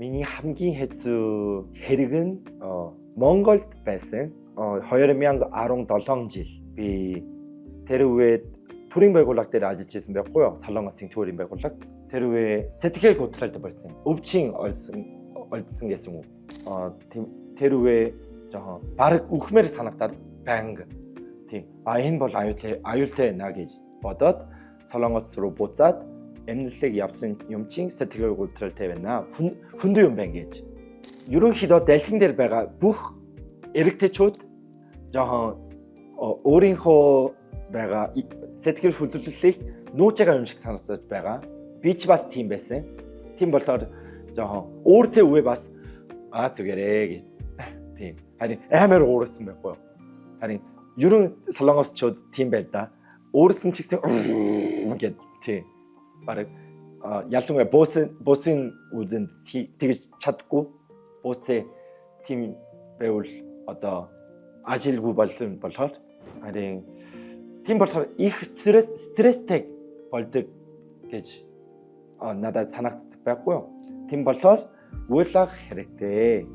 миний хамгийн хэцүү хэрэг нь Монголд байсан 2017 жил би тэр үед төрийн байгууллага дээр ажиллаж байсан байхгүй юу? Солонгосын төрийн байгууллага. Тэр үед сэтгэл хөдлөлт болсон. Өвчин олдсон гэсэн үг. Тэр үед жоохон баг үхмээр санагдаад банг. Тийм. Энэ бол аюултай наа гэж бодоод Солонгос руу буцаад эмнэлэг явсан юм чинь сэтгэл хөдлөлттэй байна. Хүндээ юм байна гэж. Ерөнхийдөө дэлхийн дээр байгаа бүх эрэгтэйчүүд жоохон өөрийнхөө байгаа сэтгэл хөдлөлийг нууж байгаа юм шиг санагдаж байгаа. Би ч бас тийм байсан. Тийм болохоор жоохон өөртөө үе бас зүгээрээ гэж. Тийм. Харин амар уурсан байхгүй юу? Харин ерөн солонгосчууд тийм байл да. Уурсан ч гэсэн гэд тийм. Бараг ялангуяа боссын үдэнд тэгж чадахгүй. Бостэй тийм байвал одоо ажилгүй болсон болохоор харин тийм болохоор их стресстэй болдог гэж надад санагддаг байхгүй юу? Тийм болохоор уйлах хэрэгтэй.